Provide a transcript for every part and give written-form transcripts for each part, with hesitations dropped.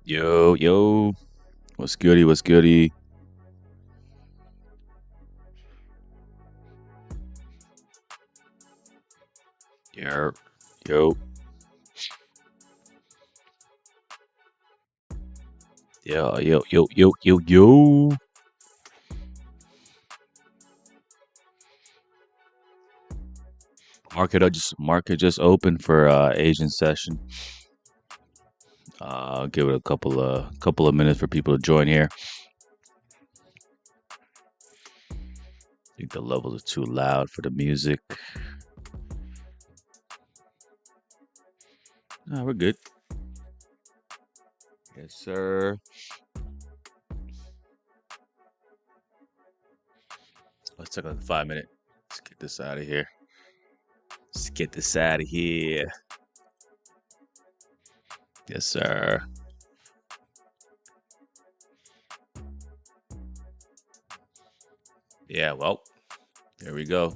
Yo, yo, what's goody? What's goody? Yo, yo, yo. Market just opened for Asian session. Give it a couple of minutes for people to join here. I think the levels are too loud for the music. We're good. Yes, sir. Let's take like a 5 minute. Let's get this out of here. Let's get this out of here. Yes, sir. Yeah, well, there we go.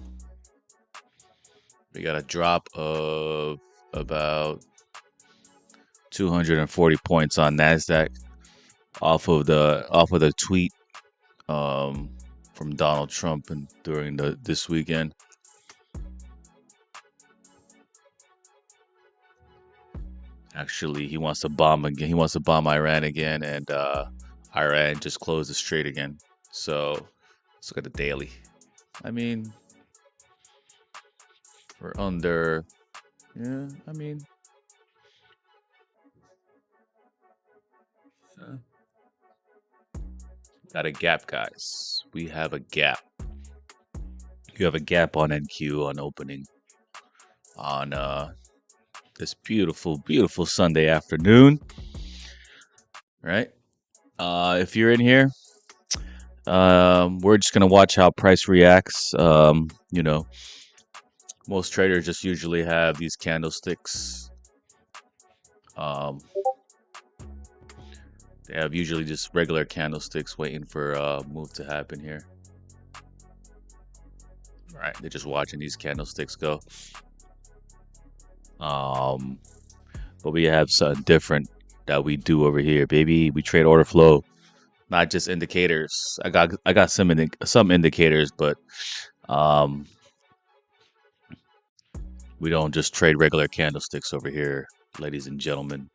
We got a drop of about 240 points on Nasdaq off of the tweet from Donald Trump and during this weekend. Actually, he wants to bomb again. He wants to bomb Iran again, and Iran just closed the strait again. So let's look at the daily. I mean, we're under. Yeah, I mean, got a gap, guys. We have a gap. You have a gap on NQ on opening on this beautiful, beautiful Sunday afternoon. Right? If you're in here, we're just gonna watch how price reacts. Most traders just usually have these candlesticks. They have usually just regular candlesticks waiting for a move to happen here. Right? They're just watching these candlesticks go. But we have something different that we do over here, baby. We trade order flow, not just indicators. I got some indicators, but we don't just trade regular candlesticks over here, ladies and gentlemen.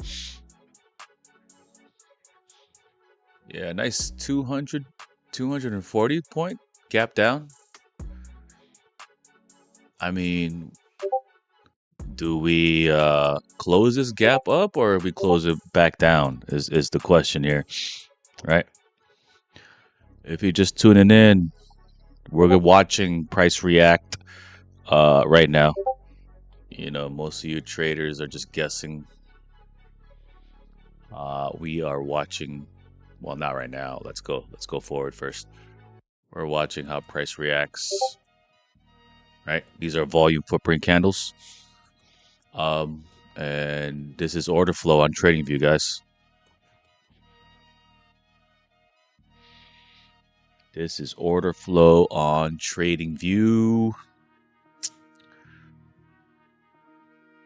Yeah, nice 240 point gap down. I mean, do we close this gap up or we close it back down is the question here, right? If you're just tuning in, we're watching price react right now. Most of you traders are just guessing. We are watching. Well, not right now. Let's go forward first. We're watching how price reacts. Right? These are volume footprint candles. And this is order flow on TradingView, guys. This is order flow on TradingView.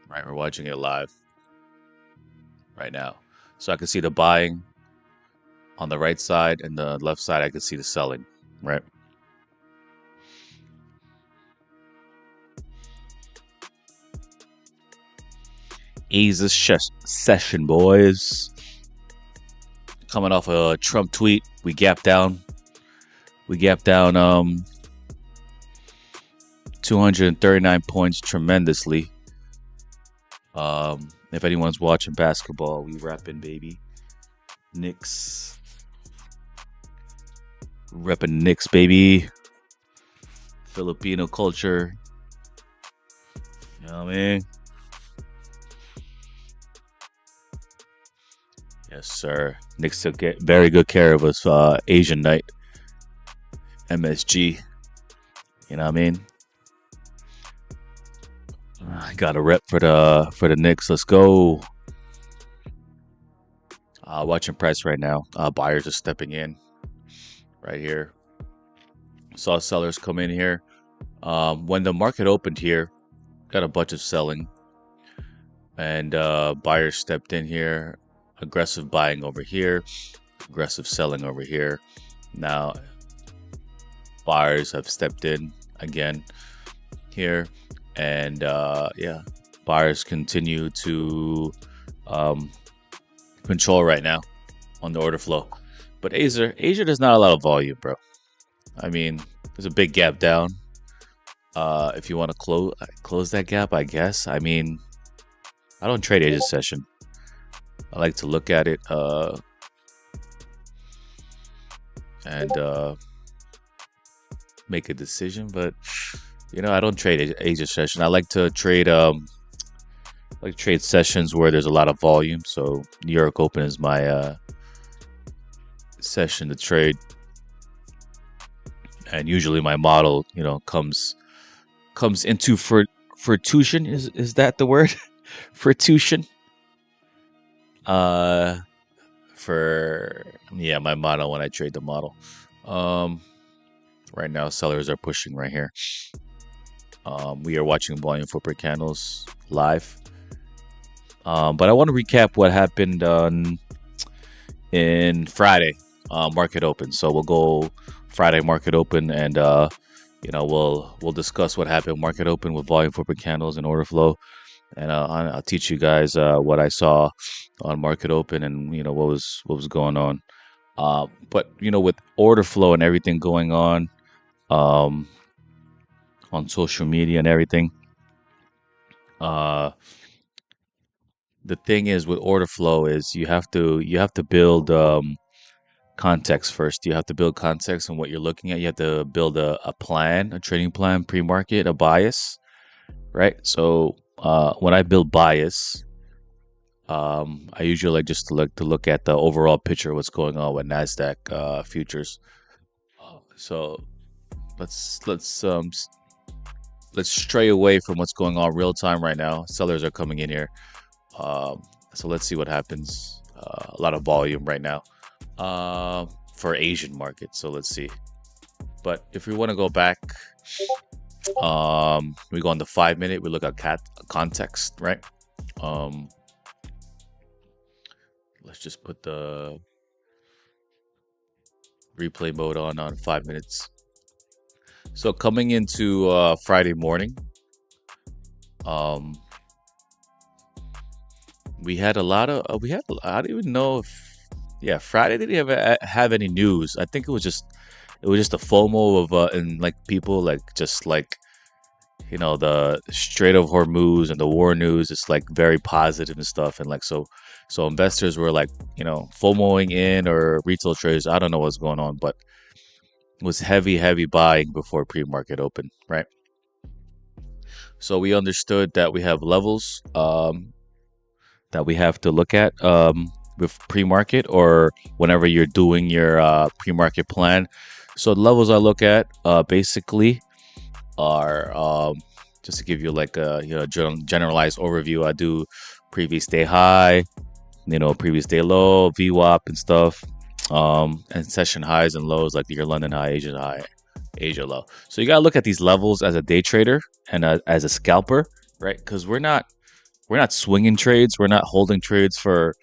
Right, we're watching it live right now. So I can see the buying on the right side, and the left side I can see the selling, right? Easy session, boys. Coming off a Trump tweet, we gapped down. 239 points tremendously. If anyone's watching basketball, we repping, baby. Knicks. Repping Knicks, baby. Filipino culture. You know what I mean? Yes, sir. Knicks took very good care of us. Asian night. MSG. You know what I mean? I got a rep for the Knicks. Let's go. Watching price right now. Buyers are stepping in right here. Saw sellers come in here. When the market opened here, got a bunch of selling, and buyers stepped in here. Aggressive buying over here, aggressive selling over here. Now buyers have stepped in again here, and yeah, buyers continue to control right now on the order flow. But Asia, there's not a lot of volume, bro. I mean, there's a big gap down. If you want to close that gap, I guess. I mean, I don't trade Asia session. I like to look at it and make a decision, but I don't trade Asia session. I like to trade sessions where there's a lot of volume. So New York Open is my session to trade, and usually my model, comes into fruition. Is that the word? Fruition. My model when I trade the model. Right now sellers are pushing right here. We are watching volume for per candles live. But I want to recap what happened in Friday market open. So we'll go Friday market open, and we'll discuss what happened market open with volume for per candles and order flow. And I'll teach you guys what I saw on market open and what was going on. But with order flow and everything going on social media and everything, the thing is with order flow is you have to build context first. You have to build context on what you're looking at. You have to build a plan, a trading plan, pre-market, a bias, right? So when I build bias, I usually like just to look at the overall picture of what's going on with Nasdaq Futures. So let's stray away from what's going on real time right now. Sellers are coming in here, so let's see what happens. A lot of volume right now for Asian market. So let's see. But if we want to go back, we go on the 5-minute. We look at context, right? Let's just put the replay mode on 5 minutes. So coming into Friday morning, we had a lot of I don't even know if Friday didn't have any news. I think it was just a FOMO of and like people like just like the Strait of Hormuz and the war news is like very positive and stuff, and like so investors were like FOMOing in, or retail traders, I don't know what's going on, but it was heavy buying before pre-market open, right? So we understood that we have levels that we have to look at with pre-market or whenever you're doing your pre-market plan. So the levels I look at basically are just to give you like a generalized overview. I do previous day high, previous day low, VWAP and stuff, and session highs and lows like your London high, Asia low. So you gotta look at these levels as a day trader and as a scalper, right? Because we're not swinging trades, we're not holding trades for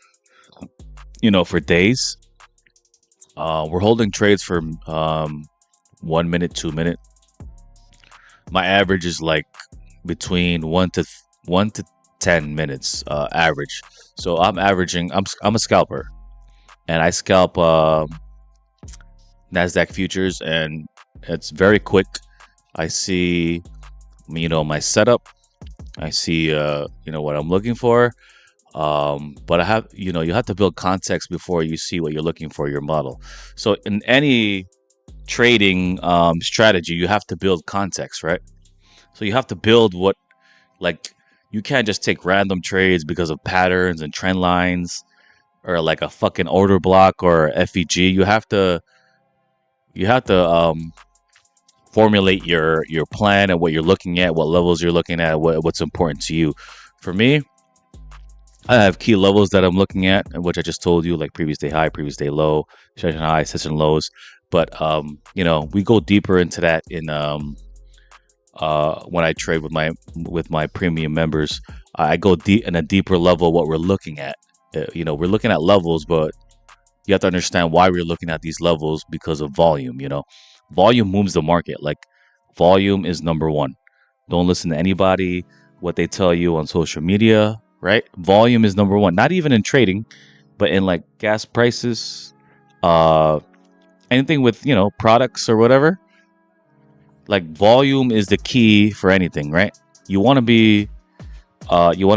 for days. We're holding trades for 1 minute, 2 minute. My average is like between 1 to 10 minutes average. So I'm averaging. I'm a scalper, and I scalp Nasdaq Futures, and it's very quick. I see, my setup, I see, what I'm looking for. But you have to build context before you see what you're looking for your model. So in any trading strategy, you have to build context, right? So you have to build like, you can't just take random trades because of patterns and trend lines or like a fucking order block or FEG. You have to formulate your plan and what you're looking at, what levels you're looking at, what's important to you. For me, I have key levels that I'm looking at, which I just told you, like previous day high, previous day low, session high, session lows. But we go deeper into that in when I trade with my premium members. I go deep in a deeper level what we're looking at. We're looking at levels, but you have to understand why we're looking at these levels because of volume. Volume moves the market. Like, volume is number one. Don't listen to anybody, what they tell you on social media, right? Volume is number one. Not even in trading, but in like gas prices, anything with, products or whatever. Like, volume is the key for anything, right? You want to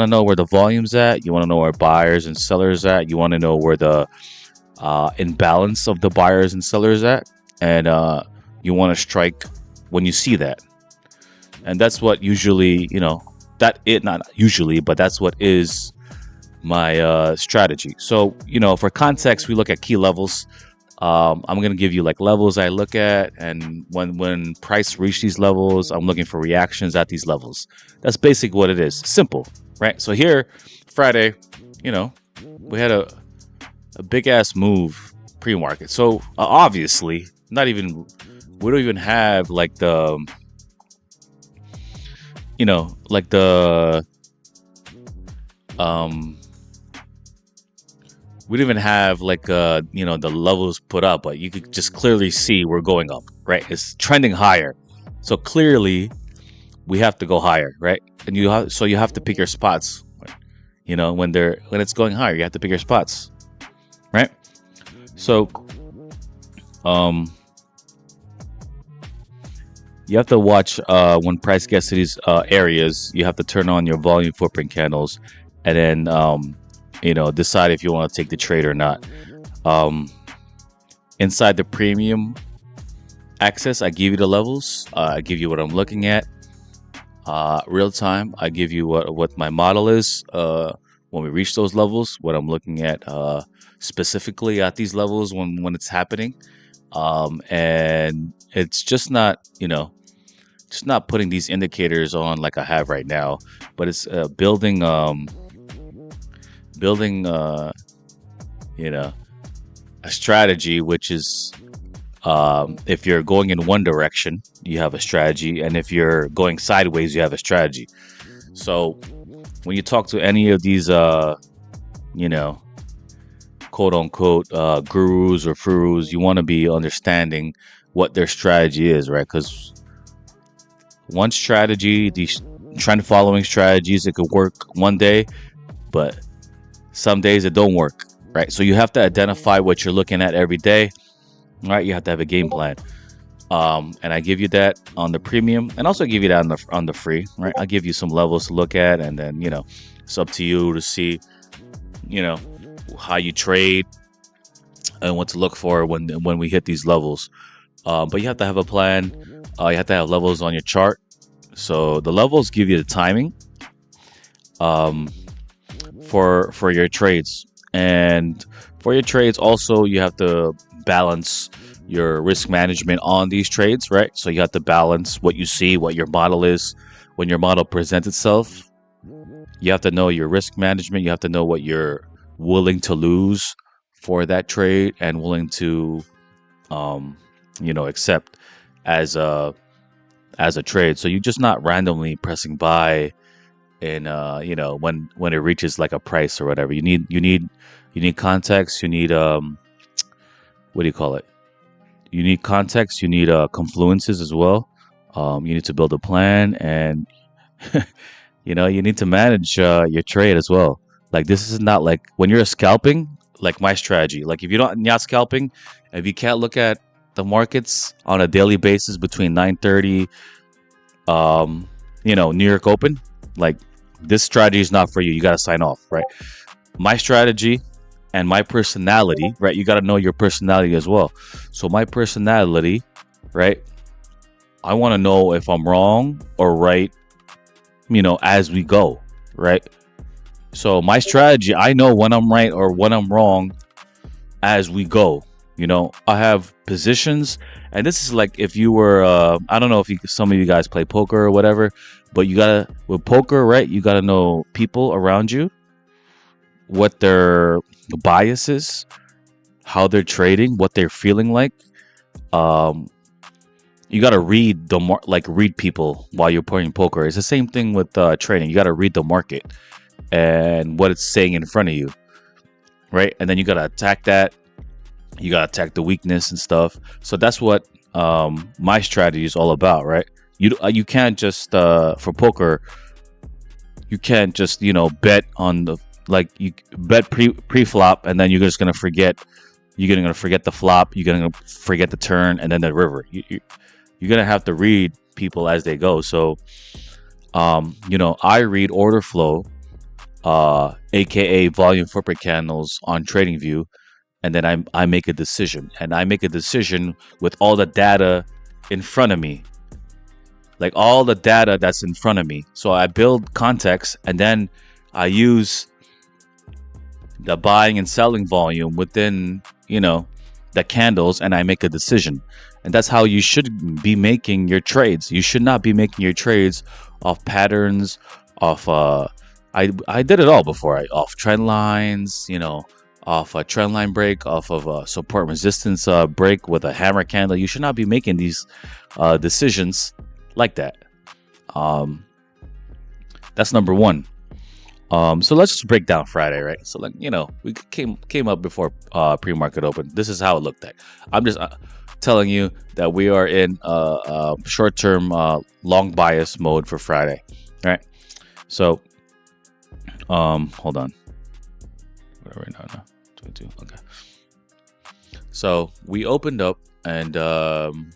know where the volume's at. You want to know where buyers and sellers at. You want to know where the imbalance of the buyers and sellers at, and you want to strike when you see that. And that's what usually, not usually, but that's what is my strategy. So, for context, we look at key levels. I'm going to give you like levels I look at, and when price reach these levels, I'm looking for reactions at these levels. That's basically what it is. Simple, right? So here, Friday, we had a big ass move pre-market. So obviously, we don't even have like the, like the, we don't even have like the levels put up, but you could just clearly see we're going up, right? It's trending higher, so clearly we have to go higher, right? And you have to pick your spots. When it's going higher, you have to pick your spots, right? So you have to watch when price gets to these areas. You have to turn on your volume footprint candles, and then decide if you want to take the trade or not. Inside the premium access, I give you the levels. I give you what I'm looking at. Real time, I give you what my model is when we reach those levels, what I'm looking at specifically at these levels when it's happening. And it's just not, just not putting these indicators on like I have right now, but it's building a strategy, which is if you're going in one direction, you have a strategy, and if you're going sideways, you have a strategy. So when you talk to any of these quote unquote gurus or furus, you want to be understanding what their strategy is, right? Because one strategy, these trend following strategies, it could work one day, but some days it don't work, right? So you have to identify what you're looking at every day, right? You have to have a game plan. And I give you that on the premium, and also give you that on the free, right? I'll give you some levels to look at, and then it's up to you to see how you trade and what to look for when we hit these levels. But you have to have a plan. You have to have levels on your chart. So the levels give you the timing for your trades, and for your trades also you have to balance your risk management on these trades, right? So you have to balance what you see, what your model is. When your model presents itself, you have to know your risk management. You have to know what you're willing to lose for that trade and willing to accept as a trade. So you're just not randomly pressing buy in when it reaches like a price or whatever. You need context. You need what do you call it? You need context. You need confluences as well. You need to build a plan, and you need to manage your trade as well. Like, this is not like when you're scalping, like my strategy. Like, if you're not scalping, if you can't look at the markets on a daily basis between 9:30, New York open, like this strategy is not for you. You got to sign off, right? My strategy and my personality, right? You got to know your personality as well. So my personality, right? I want to know if I'm wrong or right, as we go, right? So my strategy, I know when I'm right or when I'm wrong as we go. I have positions, and this is like if you were, I don't know if some of you guys play poker or whatever, but with poker, right? You gotta know people around you, what their bias is, how they're trading, what they're feeling like. You gotta read read people while you're playing poker. It's the same thing with trading. You gotta read the market and what it's saying in front of you, right? And then you gotta attack that. You gotta attack the weakness and stuff. So that's what my strategy is all about, right? You can't just for poker, you can't just bet on you bet pre-flop, and then you're just gonna forget. You're gonna forget the flop. You're gonna forget the turn, and then the river. You're gonna have to read people as they go. So, I read order flow, aka volume footprint candles on TradingView, and then I make a decision, and I make a decision with all the data in front of me, like all the data that's in front of me. So I build context, and then I use the buying and selling volume within the candles, and I make a decision. And that's how you should be making your trades. You should not be making your trades off patterns, off I did it all before. Off trend lines, off a trend line break, off of a support resistance break with a hammer candle. You should not be making these decisions like that. That's number one. So let's just break down Friday, right? So we came up before pre-market open. This is how it looked like. I'm just telling you that we are in short-term long bias mode for Friday, right? So hold on. Whatever now. 22. Okay. So we opened up, and I'm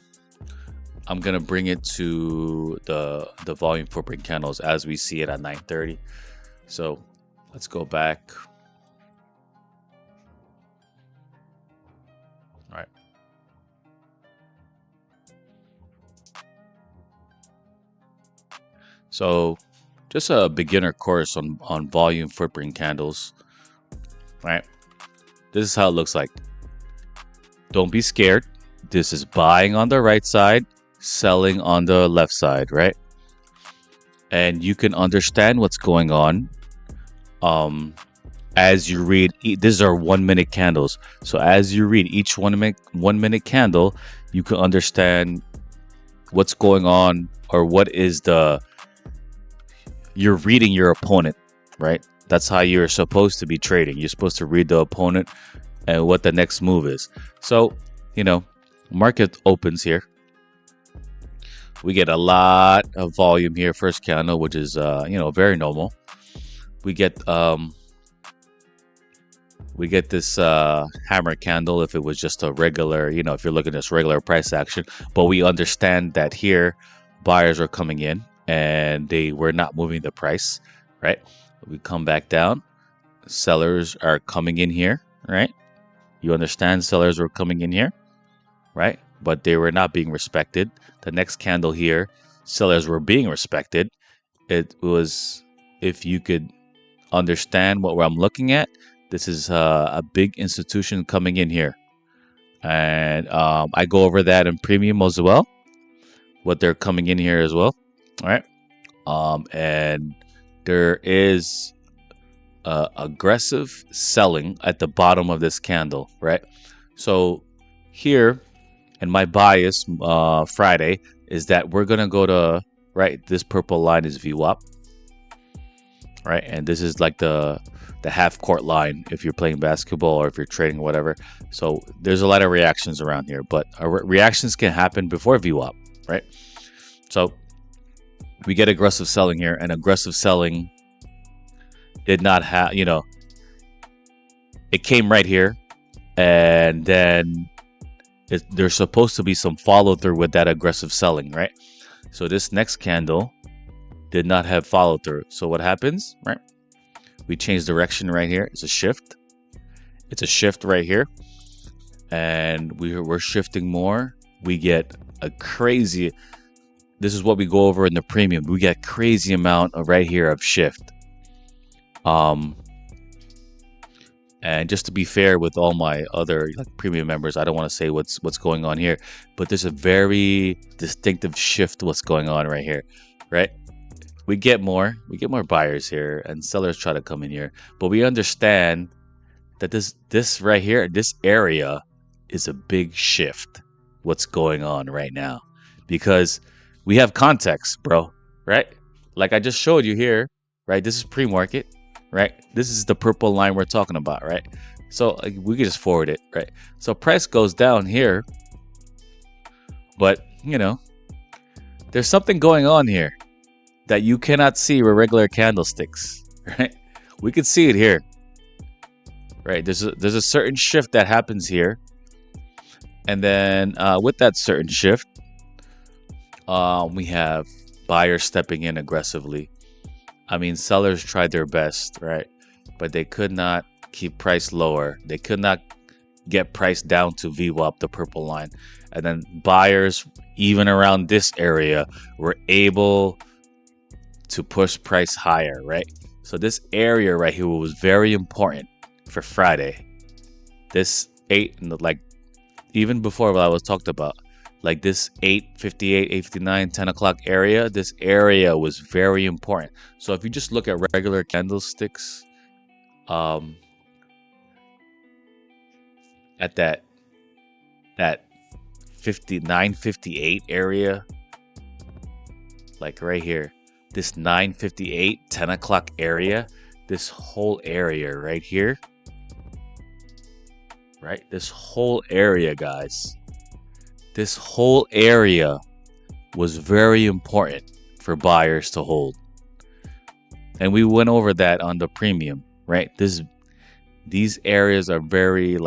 gonna bring it to the volume footprint candles as we see it at 9:30. So let's go back. All right. So just a beginner course on volume footprint candles. All right. This is how it looks like. Don't be scared. This is buying on the right side, selling on the left side, right? And you can understand what's going on as you read. These are 1 minute candles. So as you read each 1 minute candle, you can understand what's going on, or what is you're reading your opponent, right? That's how you're supposed to be trading. You're supposed to read the opponent and what the next move is. So, market opens here. We get a lot of volume here, first candle, which is very normal. We get this hammer candle if it was just a regular, if you're looking at this regular price action. But we understand that here buyers are coming in and they were not moving the price, right? We come back down. Sellers are coming in here, right? You understand sellers were coming in here, right? But they were not being respected. The next candle here, sellers were being respected. It was, if you could understand what I'm looking at, this is a big institution coming in here. And I go over that in premium as well, what they're coming in here as well. All right. And there is aggressive selling at the bottom of this candle, right? So here, and my bias Friday is that we're gonna go to, right, this purple line is VWAP, right? And this is like the half court line if you're playing basketball or if you're trading or whatever. So there's a lot of reactions around here, but reactions can happen before VWAP, right? So we get aggressive selling here, and aggressive selling did not have, it came right here, and then there's supposed to be some follow through with that aggressive selling, right? So this next candle did not have follow through. So what happens, right? We change direction right here. It's a shift. It's a shift right here. And we're shifting more. We get a crazy, this is what we go over in the premium. We get crazy amount of right here of shift. And just to be fair with all my other premium members, I don't want to say what's going on here, but there's a very distinctive shift what's going on right here, right? We get more buyers here, and sellers try to come in here, but we understand that this right here, this area is a big shift what's going on right now, because we have context, bro, right? Like I just showed you here, right? This is pre-market, right? This is the purple line we're talking about, right? So we can just forward it, right? So price goes down here, but you know, there's something going on here that you cannot see with regular candlesticks, right? We can see it here, right? There's a certain shift that happens here, and then with that certain shift, we have buyers stepping in aggressively. I mean, sellers tried their best, right? But they could not keep price lower. They could not get price down to VWAP, the purple line. And then buyers, even around this area, were able to push price higher, right? So this area right here was very important for Friday. This even before what I was talked about, like this 8:58, 8:59, 10 o'clock area, this area was very important. So if you just look at regular candlesticks, at that 9:58 area, like right here, this 9:58, 10 o'clock area, this whole area right here, right? This whole area, guys. This whole area was very important for buyers to hold. And we went over that on the premium, right? These areas are very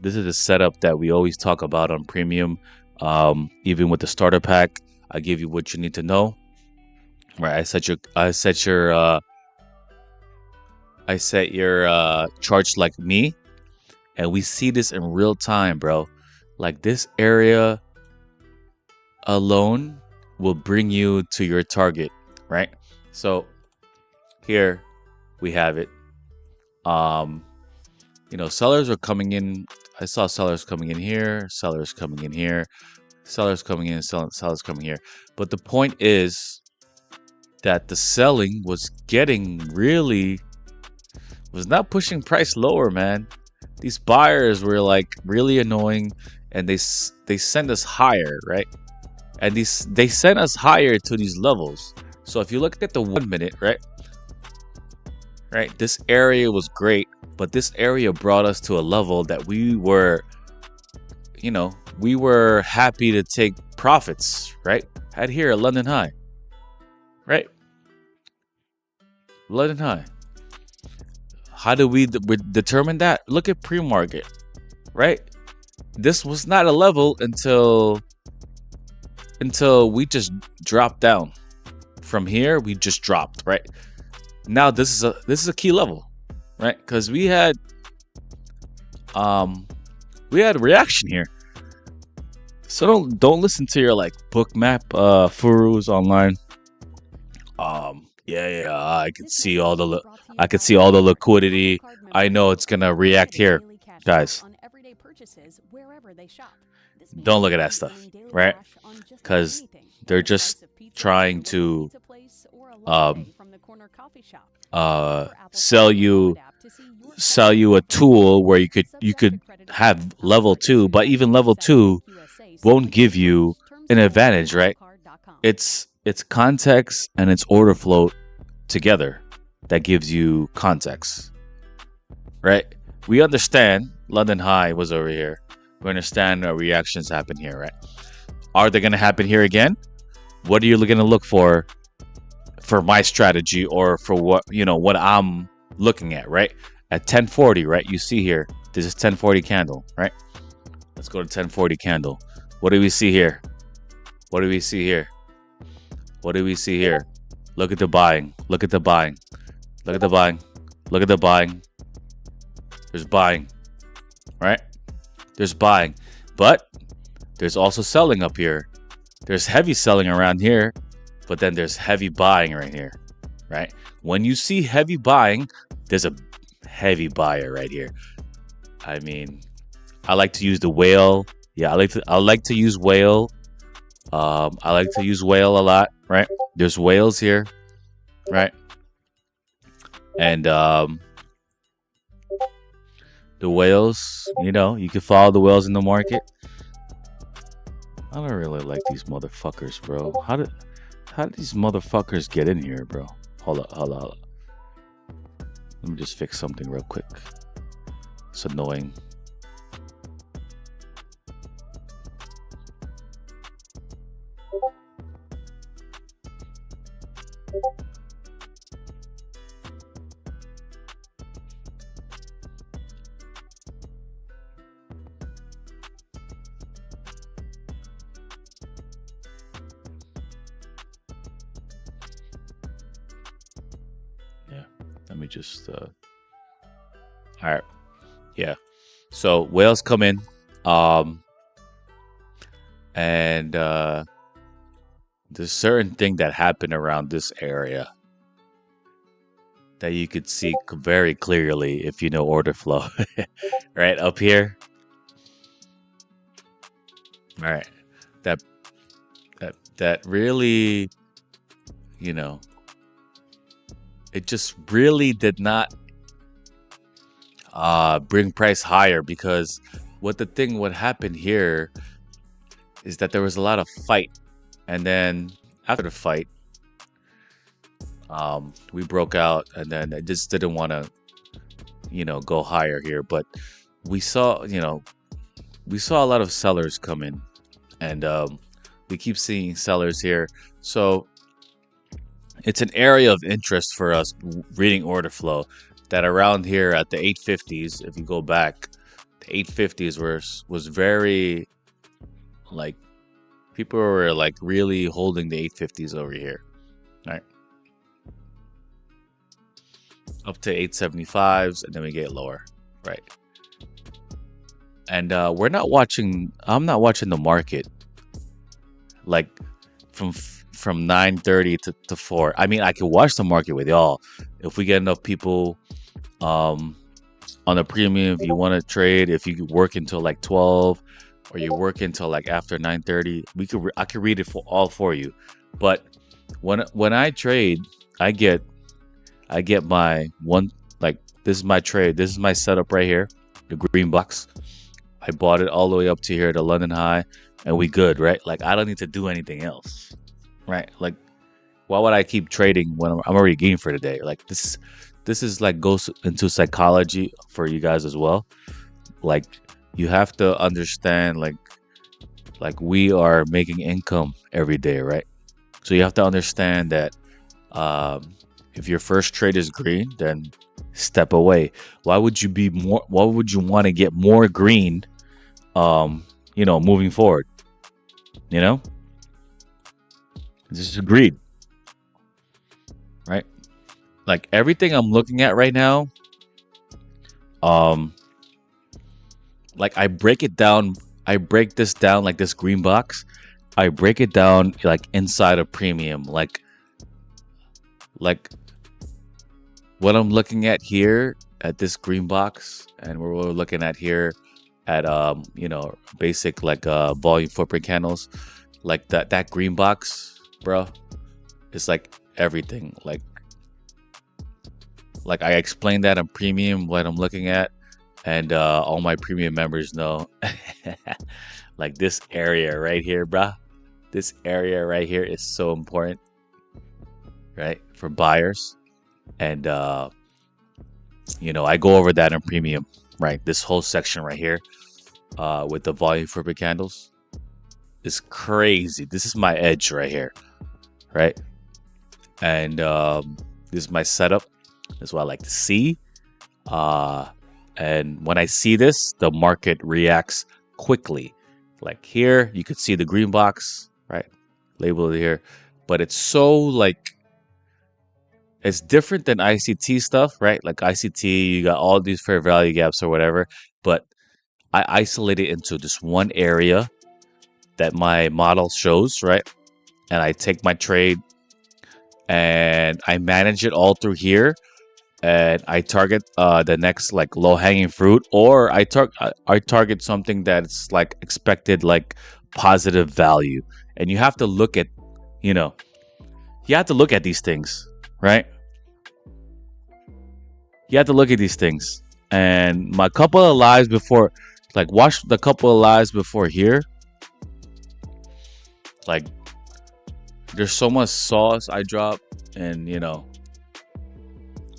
this is a setup that we always talk about on premium. Even with the starter pack, I give you what you need to know. Right? I set your charts like me. And we see this in real time, bro. Like this area alone will bring you to your target, right? So here we have it. Sellers are coming in. I saw sellers coming in here, sellers coming in here, sellers coming in, sellers coming here. But the point is that the selling was not pushing price lower, man. These buyers were really annoying, and they send us higher, right? And they sent us higher to these levels. So if you look at the 1 minute, right, this area was great, but this area brought us to a level that we were happy to take profits, right? Had here a London high, right? London high. How do we determine that? Look at pre-market, right? This was not a level until we just dropped down. From here, we just dropped, right? Now this is a key level, right? Because we had reaction here. So don't listen to your bookmap furus online. I can see all the liquidity. I know it's gonna react here, guys. Don't look at that stuff, right? Because they're just trying to sell you a tool where you could have level 2, but even level 2 won't give you an advantage, right? It's context and it's order flow together that gives you context, right? We understand London high was over here. We understand reactions happen here, right? Are they going to happen here again? What are you going to look for my strategy, or for what I'm looking at, right? At 1040, right? You see here, this is 1040 candle, right? Let's go to 1040 candle. What do we see here? What do we see here? What do we see here? Look at the buying. Look at the buying. Look at the buying. Look at the buying. There's buying, right? There's buying. But there's also selling up here. There's heavy selling around here, but then there's heavy buying right here, right? When you see heavy buying, there's a heavy buyer right here. I mean, I like to use the whale. Yeah, I like to use whale. I like to use whale a lot, right? There's whales here, right? And the whales, you know, you can follow the whales in the market. I don't really like these motherfuckers, bro. How did these motherfuckers get in here, bro? Hold up. Let me just fix something real quick. It's annoying. Yeah, let me just all right. Yeah. So whales come in. And there's certain thing that happened around this area that you could see very clearly if you know order flow. Right up here. All right. That that really, you know, it just really did not bring price higher, because what happened here is that there was a lot of fight, and then after the fight, we broke out, and then I just didn't want to, go higher here. But we saw, a lot of sellers come in, and we keep seeing sellers here. So it's an area of interest for us reading order flow, that around here at the 850s, if you go back, the 850s was very, like, people were like really holding the 850s over here, right? Up to 875s, and then we get lower, right? And I'm not watching the market like from 9:30 to 4. I mean, I can watch the market with y'all if we get enough people on a premium. If you want to trade, if you work until like 12, or you work until like after 9:30, I could read it for you. But when I trade, I get my one, like, this is my trade. This is my setup right here, the green box. I bought it all the way up to here, the London high, and we good, right? Like, I don't need to do anything else, right? Like, why would I keep trading when I'm already game for the day? Like, this is like goes into psychology for you guys as well. Like, you have to understand, like we are making income every day, right? So you have to understand that if your first trade is green, then step away. Why would you want to get more green moving forward? This is greed, right? Like, everything I'm looking at right now, like, I break this down, like this green box. I break it down like inside a premium, like what I'm looking at here at this green box, and what we're looking at here at basic, like, volume footprint candles, like that green box, bro. It's like everything. Like I explained that on premium what I'm looking at, and all my premium members know. Like, this area right here, bro. This area right here is so important, right, for buyers. And I go over that in premium, right? This whole section right here with the volume for big candles is crazy. This is my edge right here, right? And this is my setup. That's what I like to see. And when I see this, the market reacts quickly. Like, here, you could see the green box, right? Labeled here. but it's so like it's different than ICT stuff, right? Like ICT, you got all these fair value gaps or whatever, but I isolate it into this one area that my model shows, right? And I take my trade and I manage it all through here, and I target the next like low hanging fruit, or I target something that's like expected like positive value. And you have to look at, you know, you have to look at these things, right? You have to look at these things. And my couple of lives before, like watch the couple of lives before here, like there's so much sauce I drop, and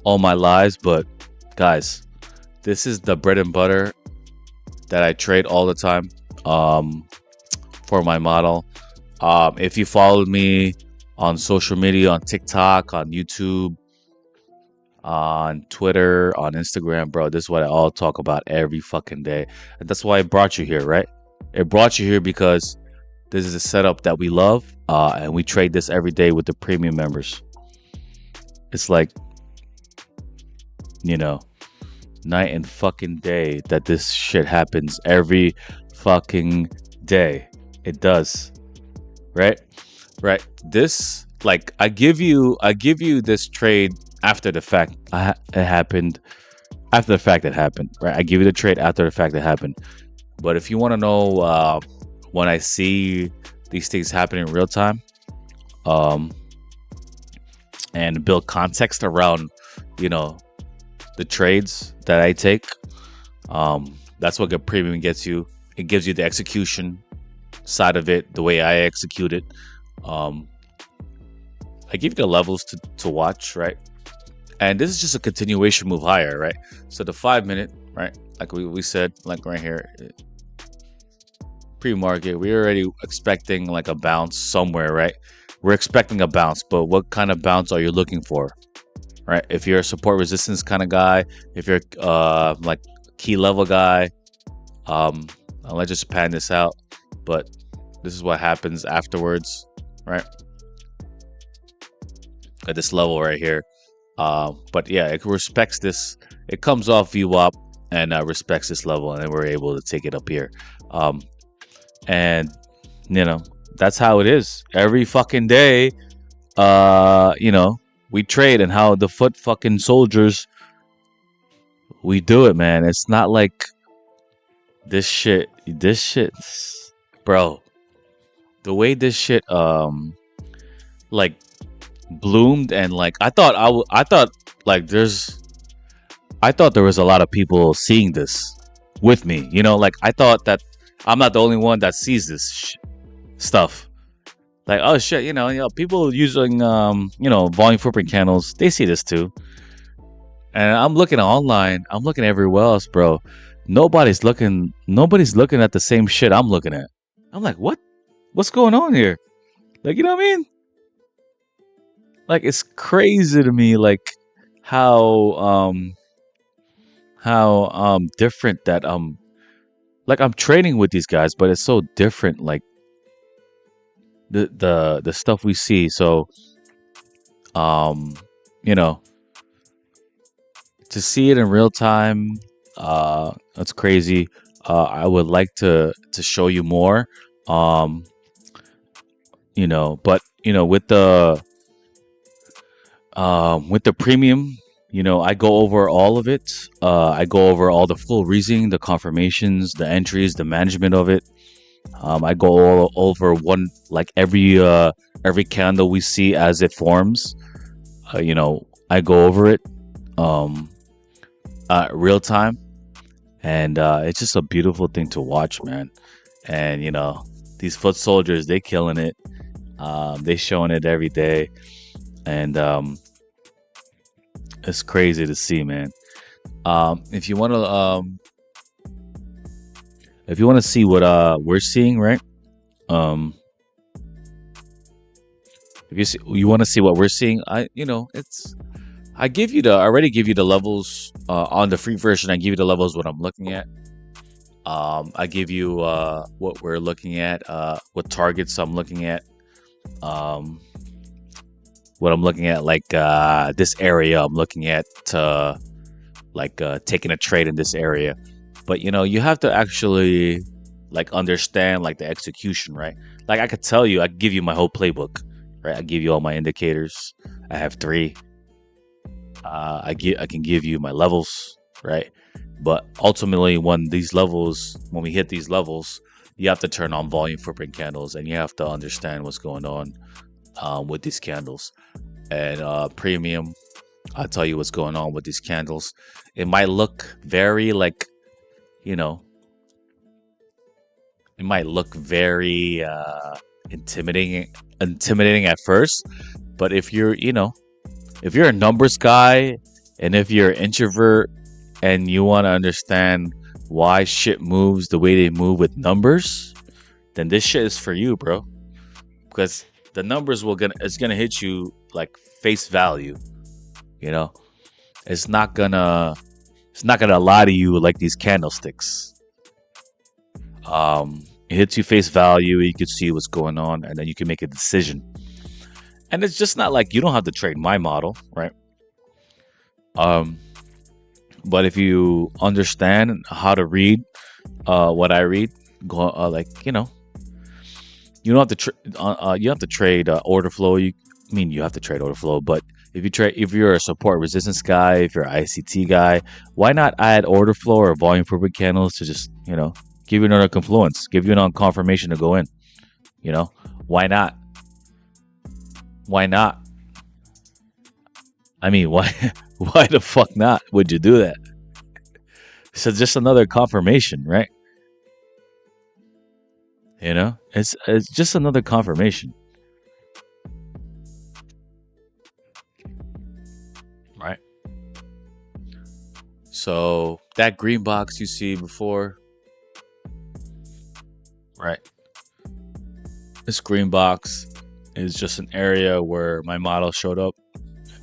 all my lives. But guys, this is the bread and butter that I trade all the time for my model. If you followed me on social media, on TikTok, on YouTube, on Twitter, on Instagram, bro, this is what I all talk about every fucking day. And that's why I brought you here, right? It brought you here because this is a setup that we love, and we trade this every day with the premium members. It's like, night and fucking day that this shit happens every fucking day. It does. Right? Right. This, like, I give you this trade after the fact it happened. After the fact it happened, right? I give you the trade after the fact it happened. But if you want to know when I see these things happen in real time, and build context around, the trades that I take, that's what good premium gets you. It gives you the execution side of it, the way I execute it. I give you the levels to watch, right? And this is just a continuation move higher, right? So the 5-minute, right? Like we said, like right here, pre-market, we're already expecting like a bounce somewhere, right? We're expecting a bounce, but what kind of bounce are you looking for, right? If you're a support resistance kind of guy, if you're like key level guy, let's just pan this out. But this is what happens afterwards, right? At this level right here. But yeah, it respects this. It comes off VWAP and respects this level, and then we're able to take it up here. And that's how it is every fucking day. We trade, and how the foot fucking soldiers, we do it, man. It's not like this shit, bro, the way this shit like bloomed, and like I thought there was a lot of people seeing this with me, like I thought that I'm not the only one that sees this stuff. Like, oh shit, people using volume footprint candles, they see this too. And I'm looking online, I'm looking everywhere else, bro. Nobody's looking at the same shit I'm looking at. I'm like, what's going on here? Like, you know what I mean? Like, it's crazy to me, like how different that like I'm trading with these guys, but it's so different, like the stuff we see. So to see it in real time, that's crazy. I would like to show you more, but with the premium, I go over all of it. I go over all the full reasoning, the confirmations, the entries, the management of it. I go all over one, like every candle we see as it forms. I go over it real time, and it's just a beautiful thing to watch, man. And these foot soldiers, they killing it. They showing it every day, and it's crazy to see, man. If you want to see what we're seeing, right? If you want to see what we're seeing, I already give you the levels on the free version. I give you the levels what I'm looking at. I give you what we're looking at, what targets I'm looking at. what I'm looking at, like this area I'm looking at, taking a trade in this area. But you have to actually like understand like the execution, right? Like I could tell you, I could give you my whole playbook, right? I give you all my indicators. I have three. I can give you my levels, right? But ultimately, when we hit these levels, you have to turn on volume footprint candles, and you have to understand what's going on with these candles. And premium, I'll tell you what's going on with these candles. It might look very you know, it might look very intimidating at first, but if you're a numbers guy and if you're an introvert and you want to understand why shit moves the way they move with numbers, then this shit is for you, bro. Because the numbers it's gonna hit you like face value. You know, it's not gonna lie to you like these candlesticks. It hits you face value. You can see what's going on, and then you can make a decision. And it's just not like you don't have to trade my model, right? But if you understand how to read what I read, you don't have to you have to trade order flow. You have to trade order flow, but if you're a support resistance guy, if you're an ICT guy, why not add order flow or volume improvement candles to just give you another confluence, give you another confirmation to go in? Why not? Why not? I mean, why? Why the fuck not? Would you do that? So just another confirmation, right? It's just another confirmation, right? So that green box you see before, right? This green box is just an area where my model showed up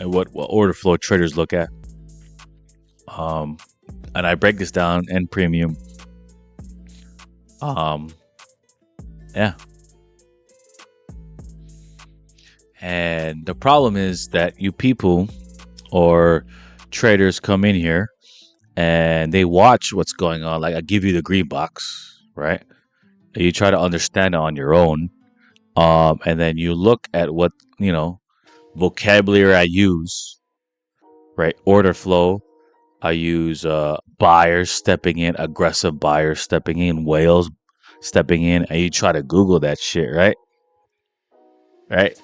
and what order flow traders look at. And I break this down in premium. Yeah. And the problem is that you people or traders come in here and they watch what's going on. Like I give you the green box, right? And you try to understand it on your own. And then you look at what, vocabulary I use, right? Order flow. I use buyers stepping in, aggressive buyers stepping in, whales stepping in, and you try to Google that shit, right? Right?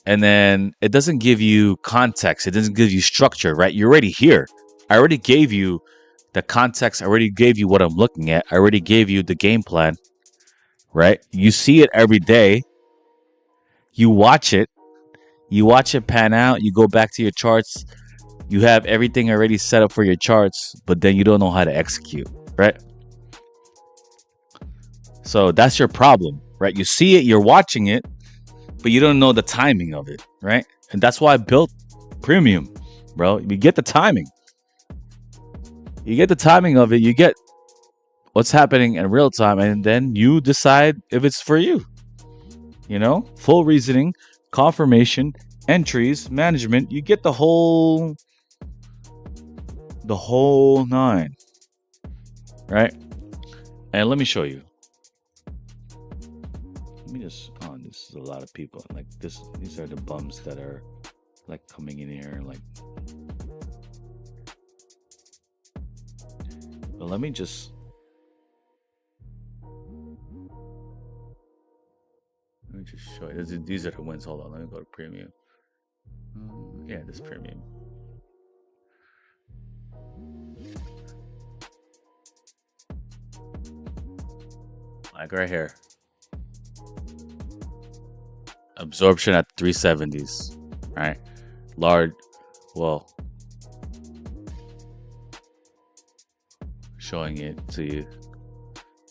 And then it doesn't give you context. It doesn't give you structure, right? You're already here. I already gave you the context. I already gave you what I'm looking at. I already gave you the game plan, right? You see it every day. You watch it. You watch it pan out. You go back to your charts. You have everything already set up for your charts, but then you don't know how to execute, right? So that's your problem, right? You see it, you're watching it, but you don't know the timing of it, right? And that's why I built premium, bro. You get the timing. You get the timing of it. You get what's happening in real time, and then you decide if it's for you. Full reasoning, confirmation, entries, management. You get the whole nine, right? And let me show you. Let me just this is a lot of people like this. These are the bums that are like coming in here like. But let me just show you. These are the wins. Hold on, let me go to premium. Yeah, this premium. Like right here. Absorption at 370s, right? Large, well, showing it to you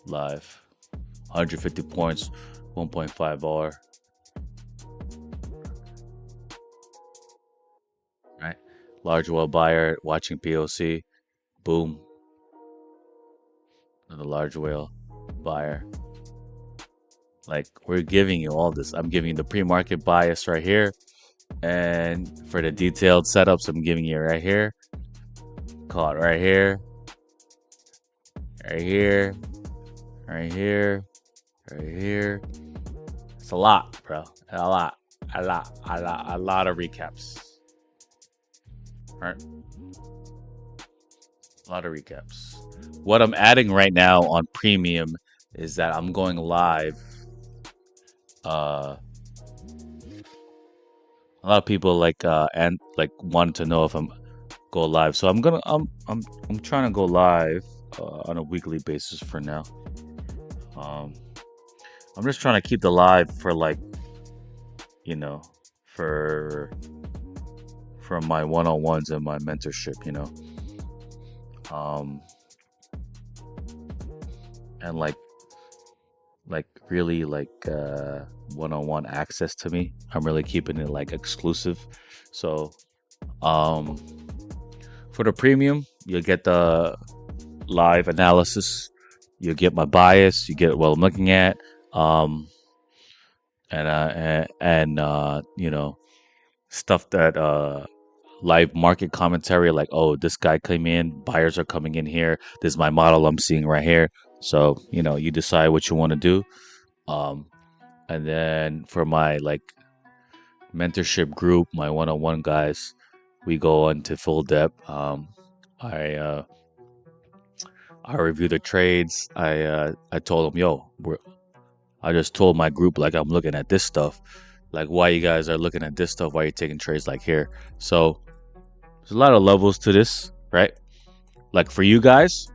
live. 150 points, 1.5 R. Right? Large whale buyer watching POC. Boom. Another large whale buyer. Like, we're giving you all this. I'm giving you the pre-market bias right here. And for the detailed setups, I'm giving you right here. Call it right here. Right here. Right here. Right here. It's a lot, bro. A lot of recaps. All right. A lot of recaps. What I'm adding right now on premium is that I'm going live. A lot of people and want to know if I'm go live. So I'm trying to go live on a weekly basis for now. I'm just trying to keep the live for for my one-on-ones and my mentorship, and really one-on-one access to me. I'm really keeping it exclusive. So for the premium, you'll get the live analysis, you get my bias, you get what I'm looking at, stuff that live market commentary, like, oh, this guy came in, buyers are coming in here, this is my model I'm seeing right here. So you decide what you want to do. And then for my mentorship group, my one-on-one guys, we go into full depth. I review the trades. I told them, yo, I just told my group, I'm looking at this stuff. Why you guys are looking at this stuff? Why you're taking trades here? So there's a lot of levels to this, right? For you guys,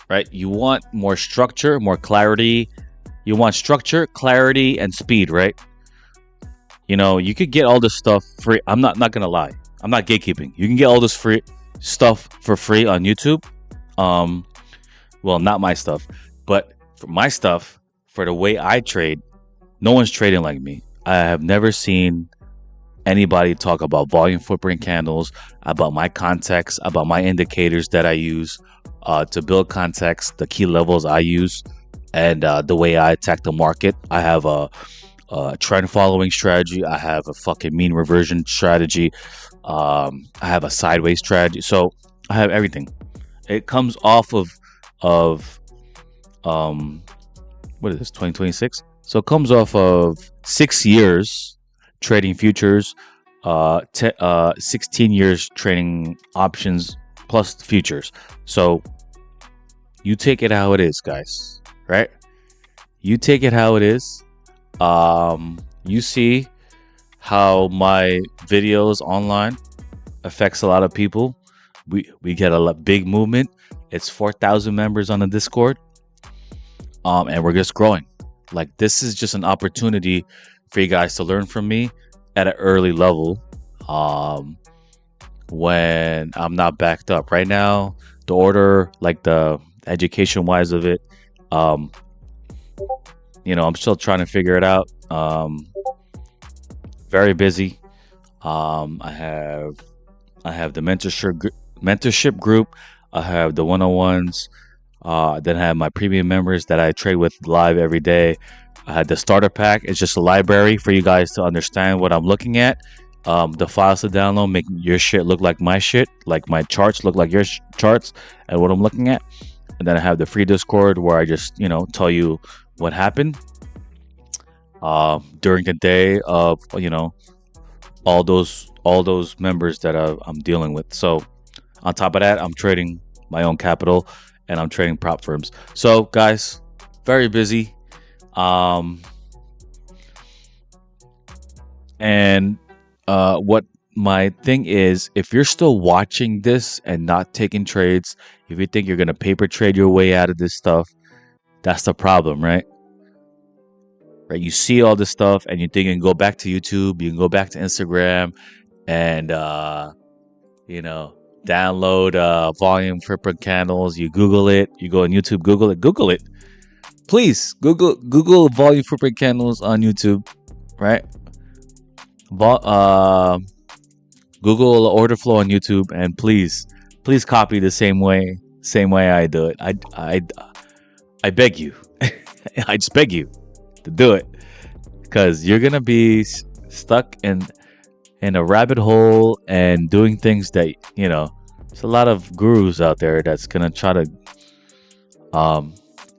right? You want more structure, more clarity. You want structure, clarity, and speed, right? You could get all this stuff free. I'm not gonna lie. I'm not gatekeeping. You can get all this free stuff for free on YouTube. Well, not my stuff, but for my stuff, for the way I trade, no one's trading like me. I have never seen anybody talk about volume footprint candles, about my context, about my indicators that I use to build context, the key levels I use, and the way I attack the market. I have a trend following strategy. I have a fucking mean reversion strategy. I have a sideways strategy. So I have everything. It comes off of what is this, 2026? So it comes off of 6 years trading futures, 16 years trading options plus futures. So you take it how it is, guys, right? You take it how it is. You see how my videos online affects a lot of people. We get a big movement. It's 4,000 members on the Discord. And we're just growing. This is just an opportunity for you guys to learn from me at an early level. When I'm not backed up right now, the order, the education wise of it, I'm still trying to figure it out. Very busy. I have the mentorship group. I have the one-on-ones. Then I have my premium members that I trade with live every day. I had the starter pack. It's just a library for you guys to understand what I'm looking at. The files to download make your shit look like my shit, like my charts look like your charts and what I'm looking at. And then I have the free Discord where I just tell you what happened during the day of all those members that I'm dealing with. So on top of that, I'm trading my own capital and I'm trading prop firms. So guys, very busy. And what my thing is, if you're still watching this and not taking trades, if you think you're going to paper trade your way out of this stuff, that's the problem, right? Right? You see all this stuff and you think you can go back to YouTube, you can go back to Instagram and, download volume footprint candles. You Google it. You go on YouTube, Google it. Please Google volume footprint candles on YouTube, right? Google order flow on YouTube, and please copy the same way I do it. I beg you. I just beg you. to do it, because you're gonna be stuck in a rabbit hole and doing things that there's a lot of gurus out there that's gonna try to um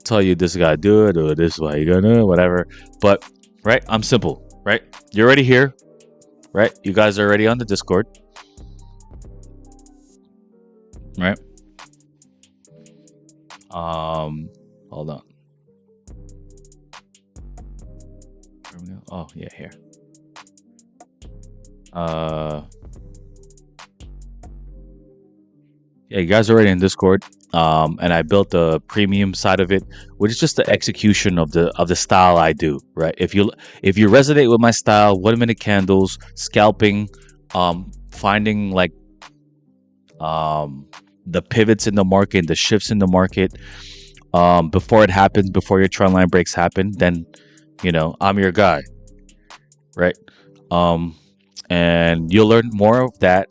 tell you this gotta do it or this is why you're gonna do it, whatever. But right, I'm simple, right? You're already here, right? You guys are already on the Discord, right? Hold on. Where we go? Oh yeah, here. Yeah, you guys are already in Discord. And I built the premium side of it, which is just the execution of the style I do. Right. If you resonate with my style, 1 minute candles, scalping, finding like the pivots in the market, the shifts in the market, before it happens, before your trend line breaks happen, then I'm your guy. Right. And you'll learn more of that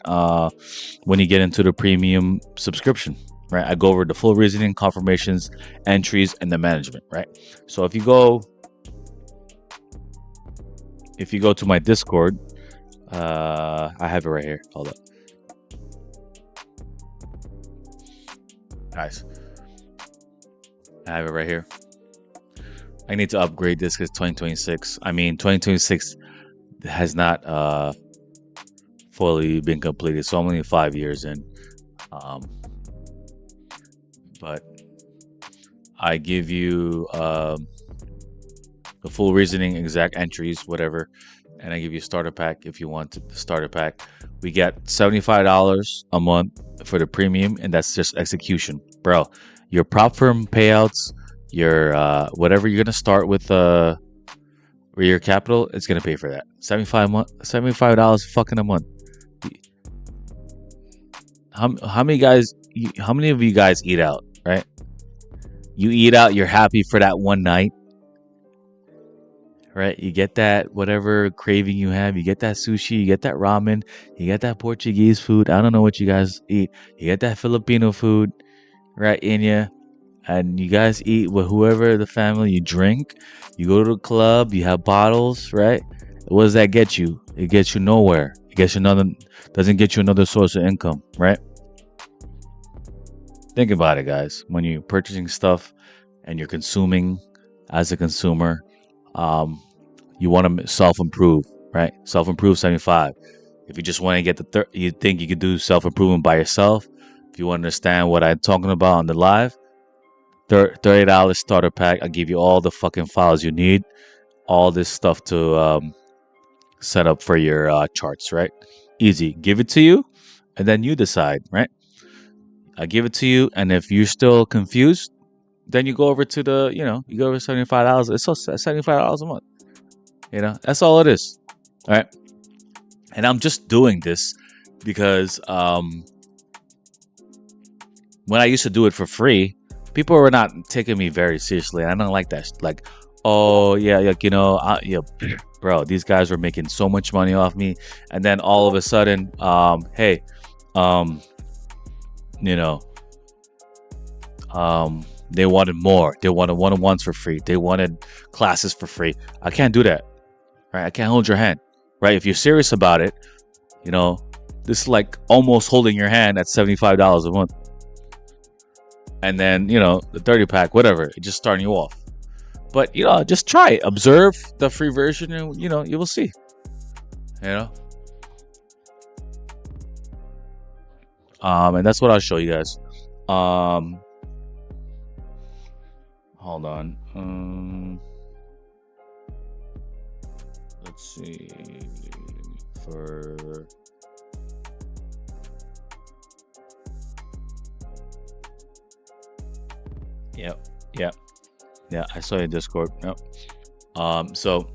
when you get into the premium subscription, right? I go over the full reasoning, confirmations, entries, and the management, right? So if you go to my Discord, I have it right here. Hold up, guys. I have it right here. I need to upgrade this because 2026. I mean, 2026 has not fully been completed, so I'm only 5 years in. But I give you the full reasoning, exact entries, whatever, and I give you a starter pack if you want the starter pack. We get $75 a month for the premium, and that's just execution, bro. Your prop firm payouts, your whatever you're gonna start with your capital, it's gonna pay for that. $75 fucking a month. How many guys? How many of you guys eat out? Right? You eat out. You're happy for that one night. Right? You get that whatever craving you have. You get that sushi. You get that ramen. You get that Portuguese food. I don't know what you guys eat. You get that Filipino food, right? In you, and you guys eat with whoever the family. You drink. You go to the club. You have bottles, right? What does that get you? It gets you nowhere. It gets you doesn't get you another source of income, right? Think about it, guys. When you're purchasing stuff and you're consuming as a consumer, you want to self-improve, right? Self-improve 75. If you just want to get you think you could do self-improvement by yourself. If you want to understand what I'm talking about on the live, $30 starter pack. I'll give you all the fucking files you need, all this stuff to set up for your charts, right? Easy. Give it to you, and then you decide, right? I give it to you, and if you're still confused, then you go over to you go over $75. It's $75 a month. That's all it is. All right. And I'm just doing this because when I used to do it for free, people were not taking me very seriously. I don't like that. Like, oh yeah, like bro, these guys were making so much money off me, and then all of a sudden, hey, they wanted more. They wanted one-on-ones for free. They wanted classes for free. I can't do that, right? I can't hold your hand, right? If you're serious about it, this is like almost holding your hand at $75 a month. And then, the 30 pack, whatever, it's just starting you off. But, just try it. Observe the free version and, you will see. And that's what I'll show you guys. Hold on. Let's see. Yeah, I saw your Discord. Yep. So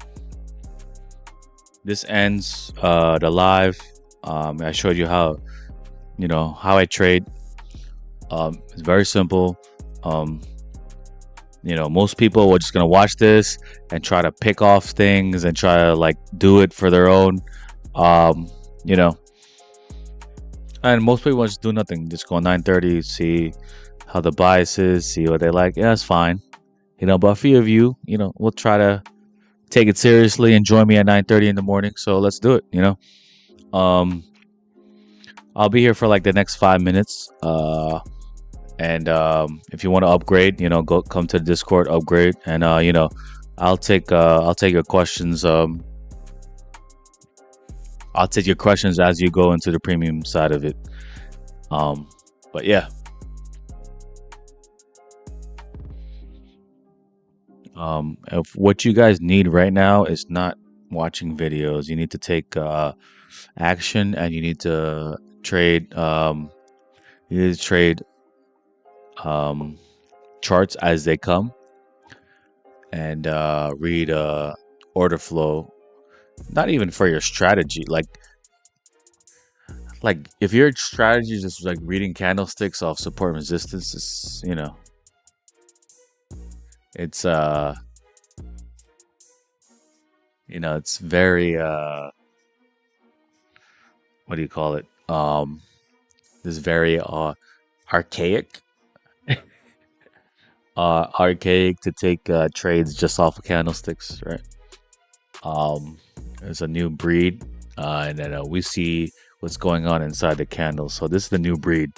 this ends the live. I showed you how I trade. It's very simple. Most people are just gonna watch this and try to pick off things and try to do it for their own. And most people just do nothing. Just go 9:30, see how the bias is, see what they like. Yeah, it's fine. But a few of you, we'll try to take it seriously and join me at 9:30 in the morning. So let's do it. Um, I'll be here for like the next 5 minutes. And if you want to upgrade, go come to the Discord, upgrade, and I'll take your questions. I'll take your questions as you go into the premium side of it. But yeah. If what you guys need right now is not watching videos, you need to take action, and you need to trade. You need to trade um, charts as they come, and read order flow. Not even for your strategy, like if your strategy is just like reading candlesticks off support and resistance, it's it's very what do you call it? This very archaic, archaic to take trades just off of candlesticks, right? There's a new breed, and then we see what's going on inside the candle. So this is the new breed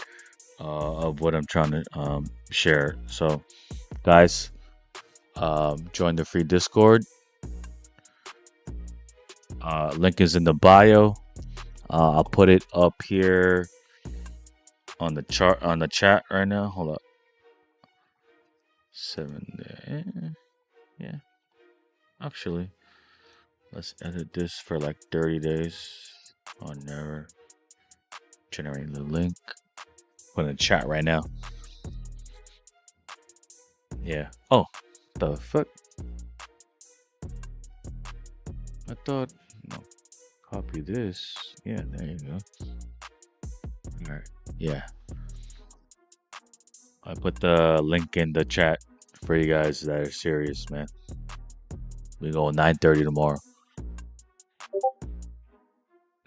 of what I'm trying to share. So, guys, join the free Discord. Link is in the bio. I'll put it up here on the chat right now. Hold up. 7 yeah. Actually, let's edit this for like 30 days. Oh, never generate the link. Put in the chat right now. Yeah. Oh, the fuck. I thought, no, copy this. Yeah, there you go. All right. Yeah. I put the link in the chat for you guys that are serious, man. We go 9:30 tomorrow.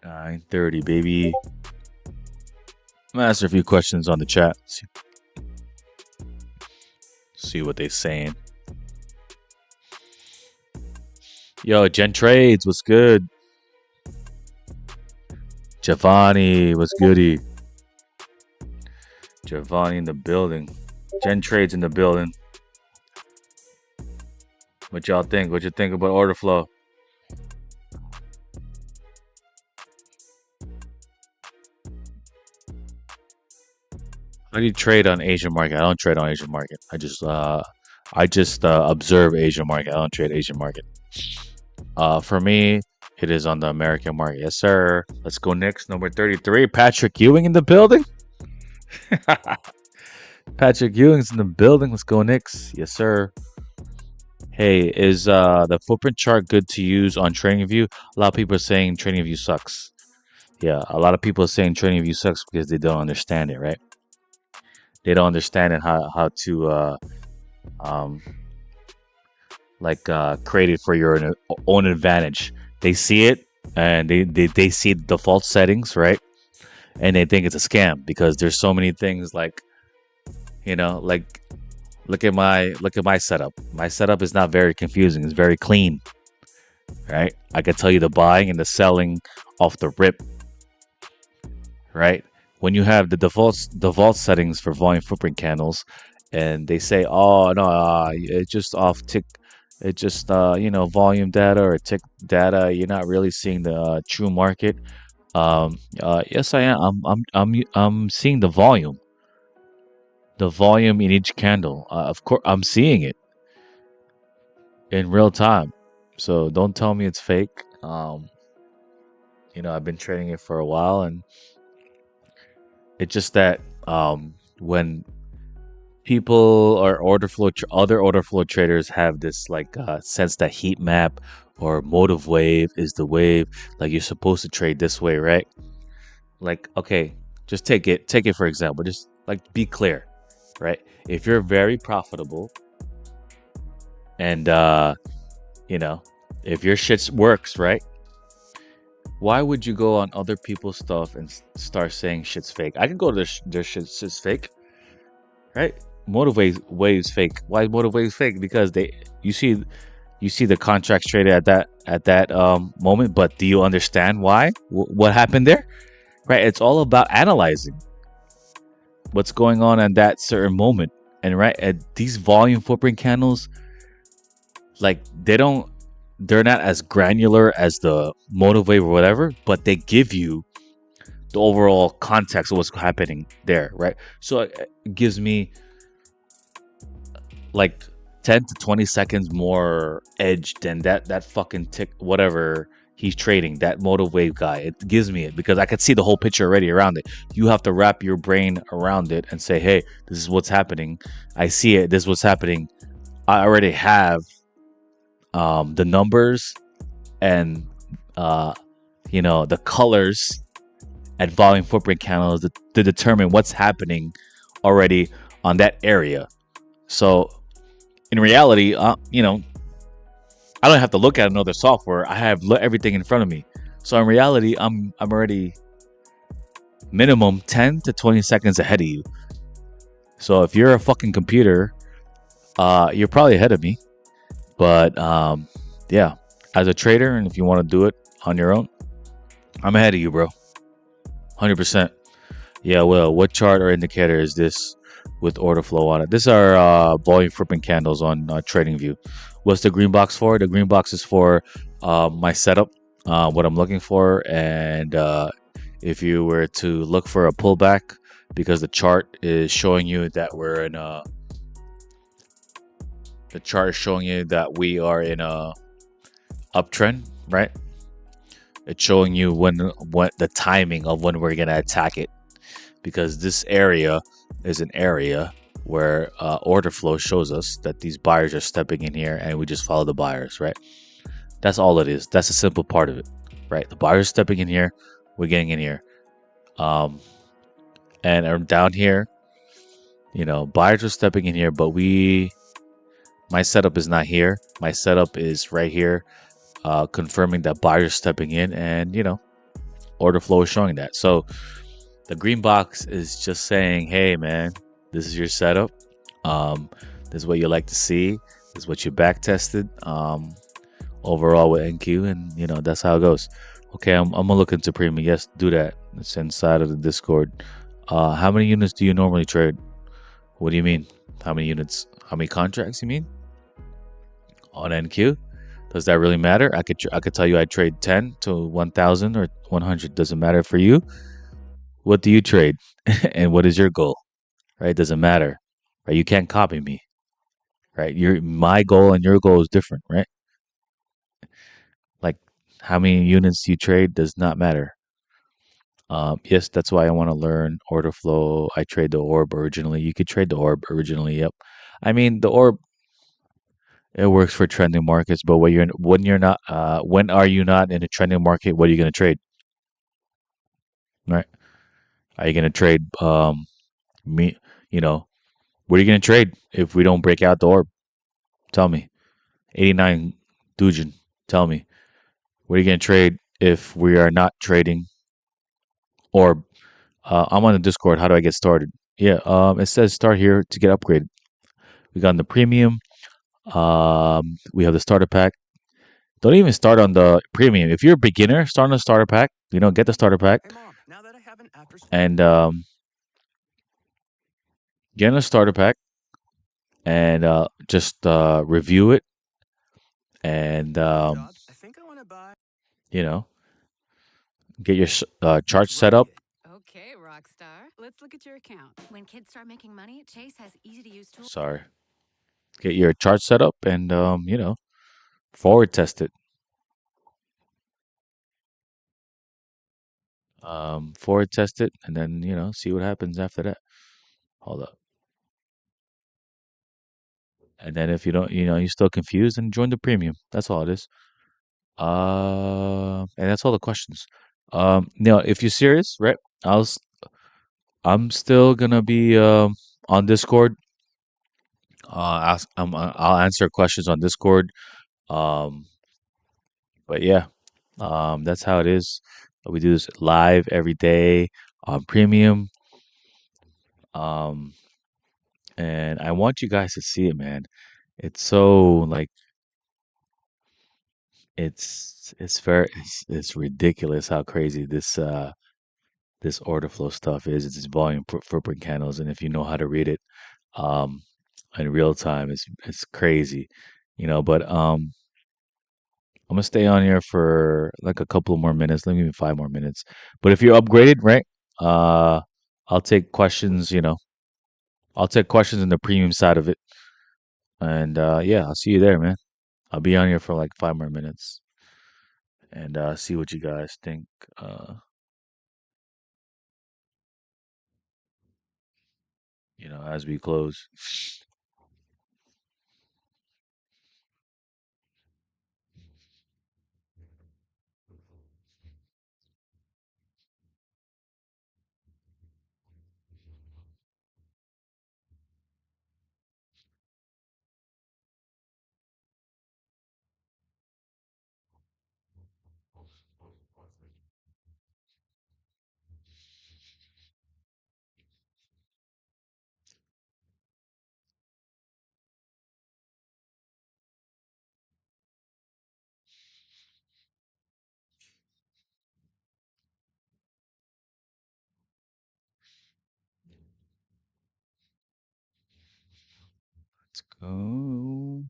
9:30, baby. I'm gonna answer a few questions on the chat. See what they saying. Yo, Gen Trades, what's good? Giovanni, what's goody? Giovanni in the building. Gen Trades in the building. What y'all think? What you think about order flow? How do you trade on Asian market? I don't trade on Asian market. I just observe Asian market. I don't trade Asian market. For me, it is on the American market. Yes, sir. Let's go next. Number 33, Patrick Ewing in the building. Patrick Ewing's in the building. Let's go Knicks. Yes, sir. Hey, is the footprint chart good to use on TradingView? A lot of people are saying TradingView sucks. Yeah, a lot of people are saying TradingView sucks because they don't understand it, right? They don't understand it how to create it for your own advantage. They see it and they see the default settings, right? And they think it's a scam because there's so many things like look at my setup. My setup is not very confusing. It's very clean, right? I can tell you the buying and the selling off the rip, right? When you have the default settings for volume footprint candles, and they say, "Oh no, it's just off tick, it's just volume data or tick data. You're not really seeing the true market." Yes, I am. I'm seeing the volume in each candle. Of course, I'm seeing it in real time. So don't tell me it's fake. I've been trading it for a while, and it's just that when people or other order flow traders have this sense that heat map or motive wave is the wave, like you're supposed to trade this way, right? Like, okay, just take it for example. Just like be clear, right? If you're very profitable and if your shit works, right? Why would you go on other people's stuff and start saying shit's fake? I can go to their shit's fake, right? Motive waves fake. Why is motive waves fake? Because you see You see the contracts traded at that moment, but do you understand why? What happened there? Right? It's all about analyzing what's going on at that certain moment. And right, at these volume footprint candles, like they're not as granular as the motivate or whatever, but they give you the overall context of what's happening there, right? So it gives me like 10 to 20 seconds more edge than that fucking tick whatever he's trading, that motive wave guy. It gives me it because I could see the whole picture already around it. You have to wrap your brain around it and say, hey, this is what's happening. I see it. This is what's happening. I already have the numbers and the colors at volume footprint candles to determine what's happening already on that area. So in reality, I don't have to look at another software. I have everything in front of me. So in reality, I'm already minimum 10 to 20 seconds ahead of you. So if you're a fucking computer, you're probably ahead of me. But yeah, as a trader, and if you want to do it on your own, I'm ahead of you, bro. 100%. Yeah, well, what chart or indicator is this with order flow on it? These are volume flipping candles on TradingView. What's the green box for? The green box is for my setup, what I'm looking for, and if you were to look for a pullback, because the chart is showing you that the chart is showing you that we are in a uptrend, right? It's showing you what the timing of when we're gonna attack it, because this area is an area where order flow shows us that these buyers are stepping in here, and we just follow the buyers, right? That's all it is. That's a simple part of it, right? The buyers stepping in here, we're getting in here, and down here, buyers are stepping in here, but my setup is not here. My setup is right here, confirming that buyers stepping in, and order flow is showing that. So the green box is just saying, hey man, this is your setup. This is what you like to see. This is what you back tested overall with NQ, and that's how it goes. Okay, I'm gonna look into premium. Yes, do that. It's inside of the Discord. How many units do you normally trade? What do you mean? How many units? How many contracts you mean? On NQ? Does that really matter? I could tell you I trade 10 to 1,000 or 100. Doesn't matter for you. What do you trade? And what is your goal? Right? Doesn't matter. Right? You can't copy me. Right? My goal and your goal is different, right? Like how many units you trade does not matter. Yes, that's why I want to learn order flow. I trade the orb originally. You could trade the orb originally. Yep. I mean, the orb, it works for trending markets, but when are you not in a trending market? What are you going to trade? Right? Are you going to trade me? What are you going to trade if we don't break out the orb? Tell me. 89 Dujin. Tell me. What are you going to trade if we are not trading orb? I'm on the Discord. How do I get started? Yeah, it says start here to get upgraded. We got the premium. We have the starter pack. Don't even start on the premium. If you're a beginner, start on the starter pack. Get the starter pack, and get in the starter pack, and just review it, and you know, get your chart set up. Okay, Rockstar. Let's look at your account. When kids start making money, Chase has easy to use tools. Sorry, get your chart set up, and forward test it. Forward test it, and then see what happens after that. Hold up. And then if you don't, you're still confused, then join the premium. That's all it is. And that's all the questions. If you're serious, right? I'm still gonna be on Discord. I'll answer questions on Discord. Um, but yeah, that's how it is. We do this live every day on premium. Um, and I want you guys to see it, man. It's so like it's ridiculous how crazy this order flow stuff is. It's volume footprint candles, and if you know how to read it, um, in real time, it's crazy, But I'm gonna stay on here for like a couple more minutes, maybe 5 more minutes. But if you're upgraded, right? Uh, I'll take questions. I'll take questions in the premium side of it, and yeah, I'll see you there, man. I'll be on here for like 5 more minutes and see what you guys think. Uh, as we close. Let's go.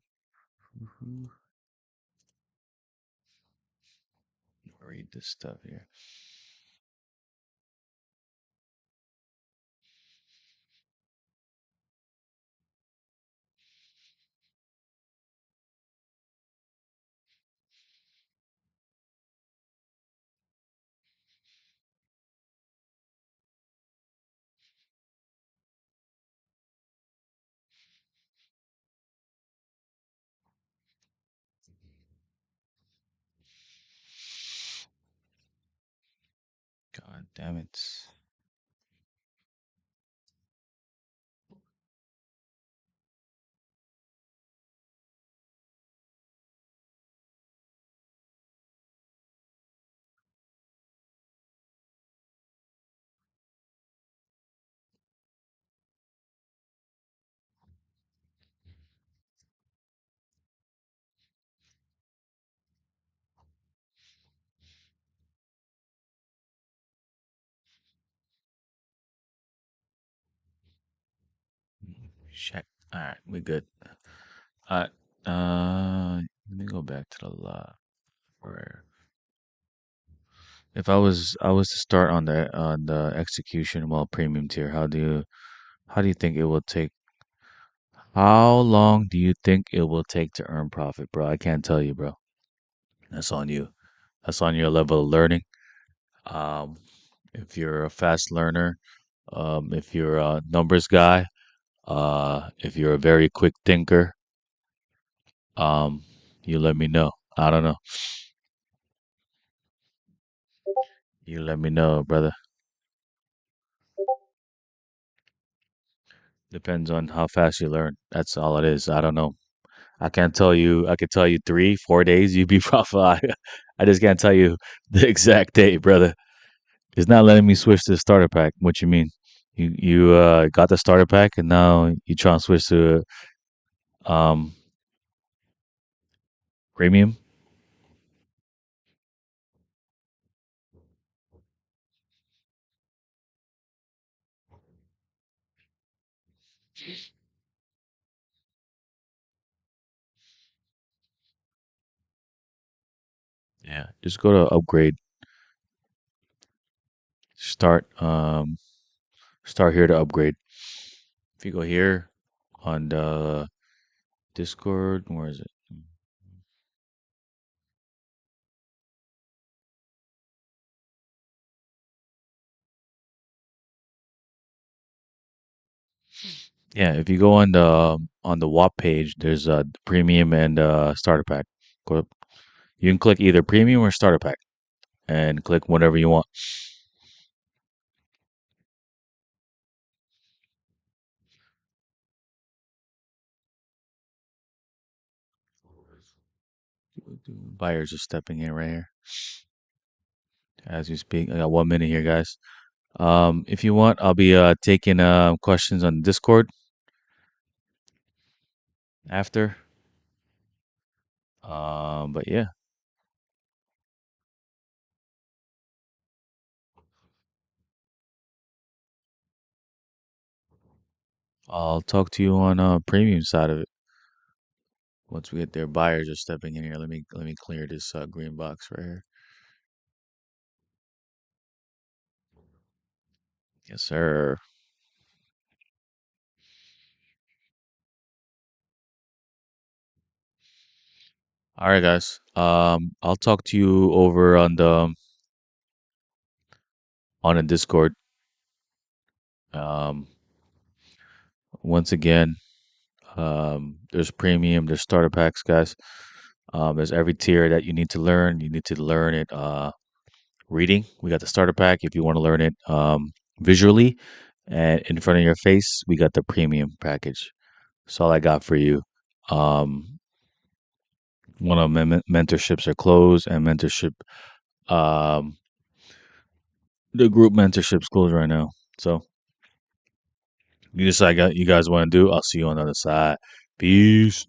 Read this stuff here. God damn it. Check. All right, we good. All right. Let me go back to the log. Where if I was to start on the execution while premium tier, how do you think it will take? How long do you think it will take to earn profit, bro? I can't tell you, bro. That's on you. That's on your level of learning. Um, if you're a fast learner, if you're a numbers guy, if you're a very quick thinker, um, you let me know. I don't know. You let me know, brother. Depends on how fast you learn. That's all it is. I don't know. I can't tell you. I could tell you 3, 4 days you'd be profit. I just can't tell you the exact date, brother. It's not letting me switch to the starter pack. What you mean? You got the starter pack and now you trying to switch to um premium? Yeah. Just go to upgrade. Start start here to upgrade. If you go here on the Discord, where is it? Yeah, if you go on the WAP page, there's premium and starter pack. Go, you can click either premium or starter pack and click whatever you want. Buyers are stepping in right here as we speak. I got 1 minute here, guys. If you want, I'll be taking questions on Discord after. But yeah, I'll talk to you on premium side of it. Once we get there, buyers are stepping in here. Let me clear this green box right here. Yes, sir. All right, guys. I'll talk to you over on the Discord. Um, once again, there's premium, there's starter packs, guys. There's every tier that you need to learn. You need to learn it reading. We got the starter pack if you want to learn it visually and in front of your face. We got the premium package. That's all I got for you. Um, one of my mentorships are closed, and um, the group mentorships closed right now. So you decide what you guys want to do. I'll see you on the other side. Peace.